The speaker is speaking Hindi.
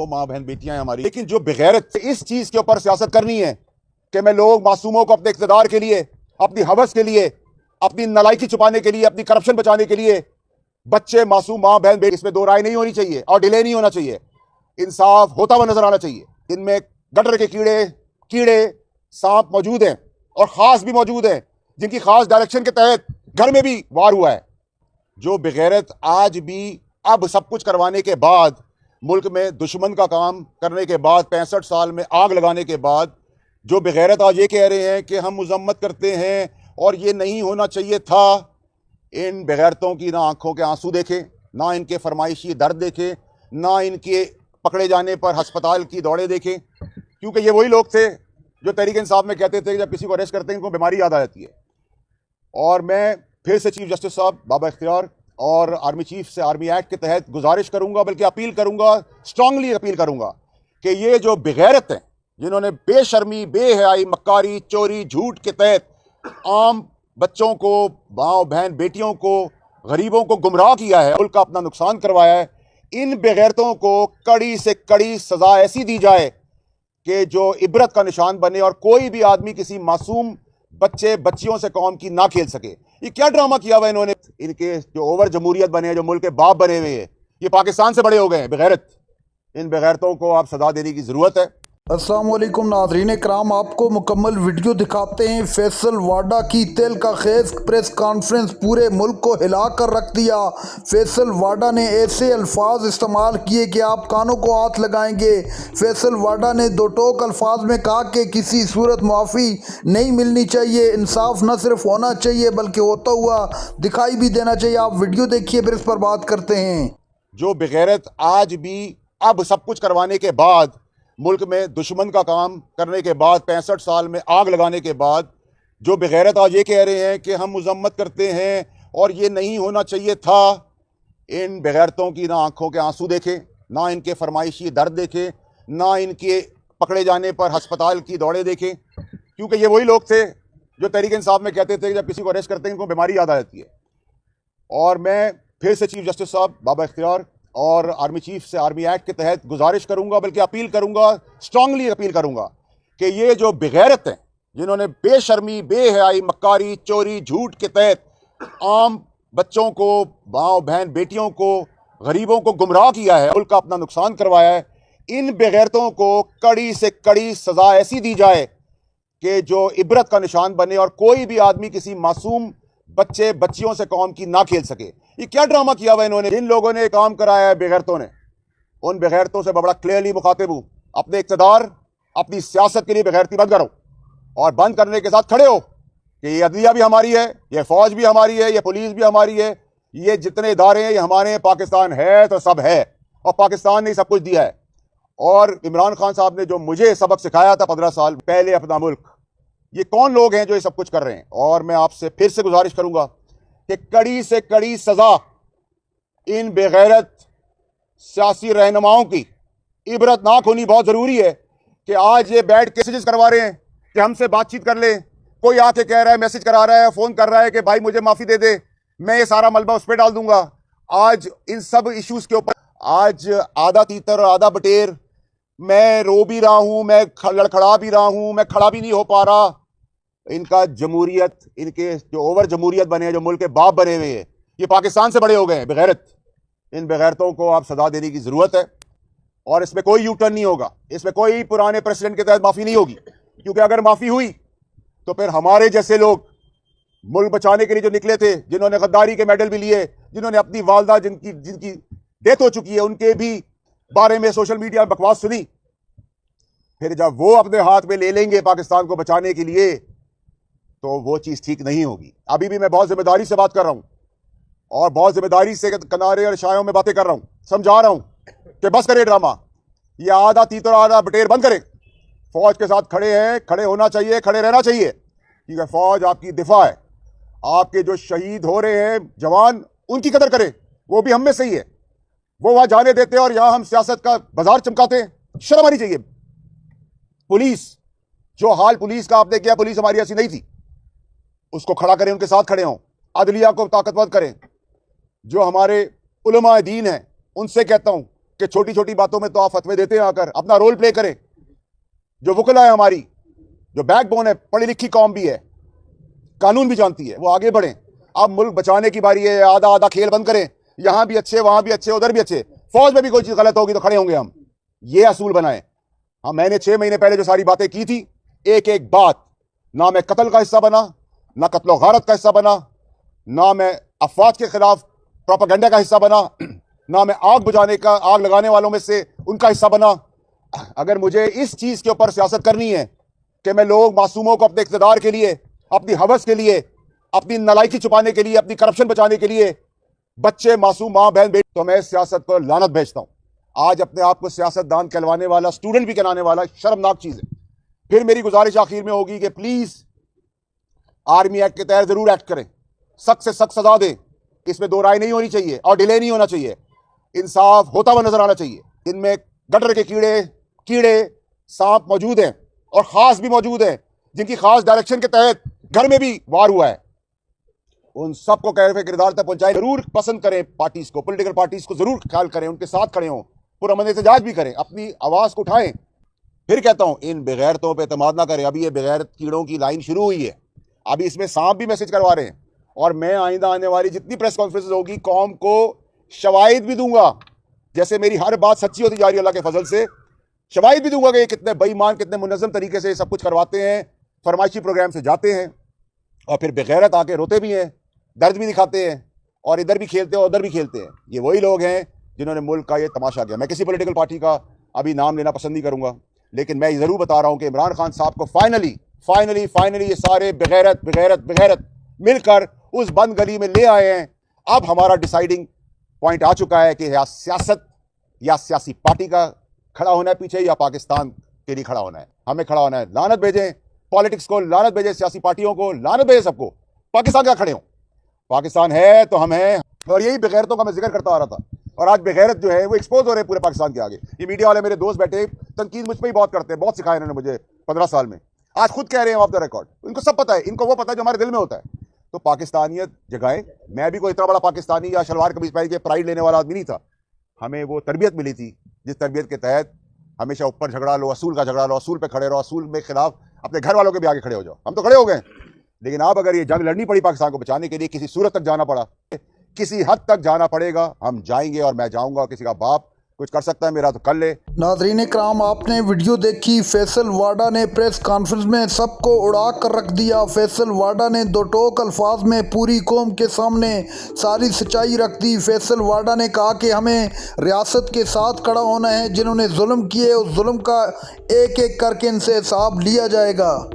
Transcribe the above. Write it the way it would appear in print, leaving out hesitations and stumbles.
वो माँ बहन बेटियां हैं हमारी। लेकिन जो बेगैरत इस चीज के ऊपर सियासत करनी है कि मैं लोग मासूमों को अपने इक़्तिदार के लिए, अपनी हवस के लिए, अपनी नालायकी छुपाने के लिए, अपनी करप्शन बचाने के लिए बच्चे, मासूम माँ बहन बेटी, इसमें दो राय नहीं होनी चाहिए और डिले नहीं होना चाहिए। इंसाफ होता हुआ नजर आना चाहिए। इनमें गटर के कीड़े सांप मौजूद हैं और खास भी मौजूद हैं, जिनकी खास डायरेक्शन के तहत घर में भी वार हुआ है। जो बेगैरत आज भी अब सब कुछ करवाने के बाद, मुल्क में दुश्मन का काम करने के बाद, 65 साल में आग लगाने के बाद, जो बेगैरत आज ये कह रहे हैं कि हम मजम्मत करते हैं और ये नहीं होना चाहिए था, इन बेगैरतों की ना आंखों के आंसू देखें, ना इनके फरमाइशी दर्द देखें, ना इनके पकड़े जाने पर अस्पताल की दौड़े देखें। क्योंकि ये वही लोग थे जो तहरीक इंसाफ में कहते थे कि जब किसी को अरेस्ट करते हैं इनको बीमारी याद आ जाती है। और मैं फिर से चीफ जस्टिस साहब बाबा इख्तियार और आर्मी चीफ से आर्मी एक्ट के तहत गुजारिश करूंगा, बल्कि अपील करूंगा, स्ट्रांगली अपील करूंगा कि ये जो बेगैरत हैं, जिन्होंने बेशर्मी, बेहयाई, मक्कारी, चोरी, झूठ के तहत आम बच्चों को, माँ बहन बेटियों को, गरीबों को गुमराह किया है, मुल्क का अपना नुकसान करवाया है, इन बेगैरतों को कड़ी से कड़ी सजा ऐसी दी जाए कि जो इबरत का निशान बने और कोई भी आदमी किसी मासूम बच्चे बच्चियों से कौम की ना खेल सके। ये क्या ड्रामा किया हुआ इन्होंने। इनके जो ओवर जमहूरियत बने हैं, जो मुल्क के बाप बने हुए हैं, ये पाकिस्तान से बड़े हो गए हैं बेगैरत। इन बेगैरतों को आप सजा देने की जरूरत है। अस्सलाम वालेकुम नाज़रीन कराम, आपको मुकम्मल वीडियो दिखाते हैं। फैसल वाडा की तेल का खेज प्रेस कॉन्फ्रेंस पूरे मुल्क को हिला कर रख दिया। फैसल वाडा ने ऐसे अल्फाज इस्तेमाल किए कि आप कानों को हाथ लगाएंगे। फैसल वाडा ने दो टोक अल्फाज में कहा कि किसी सूरत मुआफ़ी नहीं मिलनी चाहिए, इंसाफ न सिर्फ होना चाहिए बल्कि होता हुआ दिखाई भी देना चाहिए। आप वीडियो देखिए, फिर इस पर बात करते हैं। जो बेगैरत आज भी अब सब कुछ करवाने के बाद, मुल्क में दुश्मन का काम करने के बाद, 65 साल में आग लगाने के बाद, जो बेगैरत आज ये कह रहे हैं कि हम मजम्मत करते हैं और ये नहीं होना चाहिए था, इन बेगैरतों की ना आंखों के आंसू देखें, ना इनके फरमाइशी दर्द देखें, ना इनके पकड़े जाने पर अस्पताल की दौड़े देखें। क्योंकि ये वही लोग थे जो तहरीक इंसाफ में कहते थे कि जब किसी को अरेस्ट करते हैं इनको बीमारी याद आ जाती है। और मैं फिर से चीफ जस्टिस साहब बाबा इख्तियार और आर्मी चीफ से आर्मी एक्ट के तहत गुजारिश करूंगा, बल्कि अपील करूंगा, स्ट्रांगली अपील करूंगा कि ये जो बेगैरत हैं, जिन्होंने बेशर्मी, बेहयाई, मक्कारी, चोरी, झूठ के तहत आम बच्चों को, माँ बहन बेटियों को, गरीबों को गुमराह किया है, मुल्क का अपना नुकसान करवाया है, इन बेगैरतों को कड़ी से कड़ी सजा ऐसी दी जाए कि जो इबरत का निशान बने और कोई भी आदमी किसी मासूम बच्चे बच्चियों से कौम की ना खेल सके। ये क्या ड्रामा किया हुआ इन्होंने। जिन लोगों ने काम कराया है बेगैरतों ने, उन बेगैरतों से बड़ा क्लियरली मुखातिब हूं, अपने इक़्तिदार, अपनी सियासत के लिए बेगैरती बंद करो और बंद करने के साथ खड़े हो कि ये अदलिया भी हमारी है, ये फौज भी हमारी है, ये पुलिस भी हमारी है, ये जितने इदारे हैं ये हमारे हैं। पाकिस्तान है तो सब है और पाकिस्तान ने सब कुछ दिया है। और इमरान खान साहब ने जो मुझे सबक सिखाया था 15 साल पहले, अपना मुल्क, ये कौन लोग हैं जो ये सब कुछ कर रहे हैं। और मैं आपसे फिर से गुजारिश करूंगा कि कड़ी से कड़ी सजा इन बेगैरत सियासी रहनुमाओं की इबरतनाक होनी बहुत जरूरी है। कि आज ये बैठ के मैसेजेस करवा रहे हैं कि हमसे बातचीत कर ले, कोई आके कह रहा है, मैसेज करा रहा है, फोन कर रहा है कि भाई मुझे माफी दे दे, मैं ये सारा मलबा उस पर डाल दूंगा। आज इन सब इश्यूज के ऊपर आज आधा तीतर और आधा बटेर, मैं रो भी रहा हूं, मैं लड़खड़ा भी रहा हूं, मैं खड़ा भी नहीं हो पा रहा। इनका जमहूरियत, इनके जो ओवर जमहूरियत बने हैं, जो मुल्क के बाप बने हुए हैं, ये पाकिस्तान से बड़े हो गए हैं बेगैरत। इन बेगैरतों को आप सजा देने की जरूरत है और इसमें कोई यू टर्न नहीं होगा, इसमें कोई पुराने प्रेसिडेंट के तहत माफी नहीं होगी। क्योंकि अगर माफी हुई तो फिर हमारे जैसे लोग मुल्क बचाने के लिए जो निकले थे, जिन्होंने गद्दारी के मेडल भी लिए, जिन्होंने अपनी वालदा जिनकी डेथ हो चुकी है उनके भी बारे में सोशल मीडिया में बकवास सुनी, फिर जब वो अपने हाथ में ले लेंगे पाकिस्तान को बचाने के लिए तो वो चीज ठीक नहीं होगी। अभी भी मैं बहुत जिम्मेदारी से बात कर रहा हूं और बहुत जिम्मेदारी से किनारे और शायों में बातें कर रहा हूं, समझा रहा हूं कि बस करे ड्रामा, ये आधा तीतर आधा बटेर बंद करे। फौज के साथ खड़े हैं, खड़े होना चाहिए, खड़े रहना चाहिए, क्योंकि फौज आपकी दिफा है। आपके जो शहीद हो रहे हैं जवान, उनकी कदर करें, वो भी हम में से ही है। वो वहां जाने देते हैं और यहां हम सियासत का बाजार चमकाते हैं, शर्म आनी चाहिए। पुलिस, जो हाल पुलिस का आपने किया, पुलिस हमारी ऐसी नहीं थी, उसको खड़ा करें, उनके साथ खड़े हों। अदलिया को ताकतवर करें। जो हमारे उलमा दीन हैं, उनसे कहता हूं कि छोटी छोटी बातों में तो आप फतवे देते हैं आकर, अपना रोल प्ले करें। जो वकला है हमारी, जो बैकबोन है, पढ़ी लिखी कौम भी है, कानून भी जानती है, वो आगे बढ़ें। अब मुल्क बचाने की बारी है, आधा आधा खेल बंद करें, यहां भी अच्छे वहां भी अच्छे उधर भी अच्छे, फौज में भी कोई चीज गलत होगी तो खड़े होंगे हम, ये असूल बनाएं। हाँ, मैंने 6 महीने पहले जो सारी बातें की थी, एक एक बात, ना मैं कत्ल का हिस्सा बना, ना कत्लो गारत का हिस्सा बना, ना मैं अफवाज के खिलाफ प्रोपेगेंडा का हिस्सा बना, ना मैं आग लगाने वालों में से उनका हिस्सा बना। अगर मुझे इस चीज के ऊपर सियासत करनी है कि मैं लोग मासूमों को अपने इक़्तिदार के लिए, अपनी हवस के लिए, अपनी नालायकी छुपाने के लिए, अपनी करप्शन बचाने के लिए, बच्चे मासूम मां बहन बेटी, तो मैं सियासत को लानत भेजता हूं। आज अपने आप को सियासतदान कहलवाने वाला, स्टूडेंट भी कहलाने वाला, शर्मनाक चीज है। फिर मेरी गुजारिश आखिर में होगी कि प्लीज आर्मी एक्ट के तहत जरूर एक्ट करें, सख्त से सख्त सजा दें, इसमें दो राय नहीं होनी चाहिए और डिले नहीं होना चाहिए, इंसाफ होता हुआ नजर आना चाहिए। इनमें गटर के कीड़े सांप मौजूद हैं और खास भी मौजूद हैं, जिनकी खास डायरेक्शन के तहत घर में भी वार हुआ है, उन सबको कैफ़े किरदार तक पहुंचाए। जरूर पसंद करें पार्टीज को, पॉलिटिकल पार्टीज को जरूर ख्याल करें, उनके साथ खड़े हों, पुरअमन एहतजाज भी करें, अपनी आवाज को उठाएं। फिर कहता हूं, इन बेगैरतों पे एतमाद ना करें। अभी ये बेगैरत कीड़ों की लाइन शुरू हुई है, अभी इसमें सांप भी मैसेज करवा रहे हैं, और मैं आइंदा आने वाली जितनी प्रेस कॉन्फ्रेंस होगी, कौम को शवाहिद भी दूंगा, जैसे मेरी हर बात सच्ची होती जा रही है अल्लाह के फजल से, शवाहिद भी दूंगा कि ये कितने बेईमान, कितने मुनज़्ज़म तरीके से सब कुछ करवाते हैं, फरमाइशी प्रोग्राम से जाते हैं और फिर बेगैरत आके रोते भी हैं, दर्द भी दिखाते हैं, और इधर भी खेलते हैं और उधर भी खेलते हैं। ये वही लोग हैं जिन्होंने मुल्क का ये तमाशा किया। मैं किसी पॉलिटिकल पार्टी का अभी नाम लेना पसंद नहीं करूंगा, लेकिन मैं ज़रूर बता रहा हूं कि इमरान खान साहब को फाइनली ये सारे बेगैरत मिलकर उस बंद गली में ले आए हैं। अब हमारा डिसाइडिंग पॉइंट आ चुका है कि या सियासत या सियासी पार्टी का खड़ा होना है पीछे, या पाकिस्तान के लिए खड़ा होना है। हमें खड़ा होना है। लानत भेजें पॉलिटिक्स को, लानत भेजें सियासी पार्टियों को, लानत भेजें सबको। पाकिस्तान का खड़े हो, पाकिस्तान है तो हम हैं। और यही बेगैरतों का मैं जिक्र करता आ रहा था, और आज बेगैरत जो है वो एक्सपोज हो रहे हैं पूरे पाकिस्तान के आगे। ये मीडिया वाले मेरे दोस्त बैठे तनकीद मुझ पर ही बहुत करते हैं, बहुत सिखाया इन्होंने मुझे 15 साल में, आज खुद कह रहे हैं ऑफ द रिकॉर्ड। इनको सब पता है, इनको वो पता है जो हमारे दिल में होता है। तो पाकिस्तानियत जगाएं। मैं भी कोई इतना बड़ा पाकिस्तानी या शलवार कमीज पहन के प्राइड लेने वाला आदमी नहीं था। हमें वो तरबियत मिली थी जिस तरबियत के तहत हमेशा ऊपर झगड़ा लो, असूल का झगड़ा लो, असूल पे खड़े रहो, असूल में खिलाफ अपने घर वालों के भी आगे खड़े हो जाओ। हम तो खड़े हो गए, लेकिन अब अगर ये जंग लड़नी पड़ी पाकिस्तान को बचाने के लिए, किसी सूरत तक जाना पड़ा, किसी हद तक जाना पड़ेगा, हम जाएंगे और मैं जाऊंगा। किसी का बाप कुछ कर सकता है मेरा तो कर ले। नाज़रीन कराम, आपने वीडियो देखी। फैसल वाडा ने प्रेस कॉन्फ्रेंस में सबको उड़ा कर रख दिया। फैसल वाडा ने दो टोक अल्फाज में पूरी कौम के सामने सारी सच्चाई रख दी। फैसल वाडा ने कहा कि हमें रियासत के साथ खड़ा होना है, जिन्होंने जुल्म किए उस जुल्म का एक एक करके इनसे हिसाब लिया जाएगा।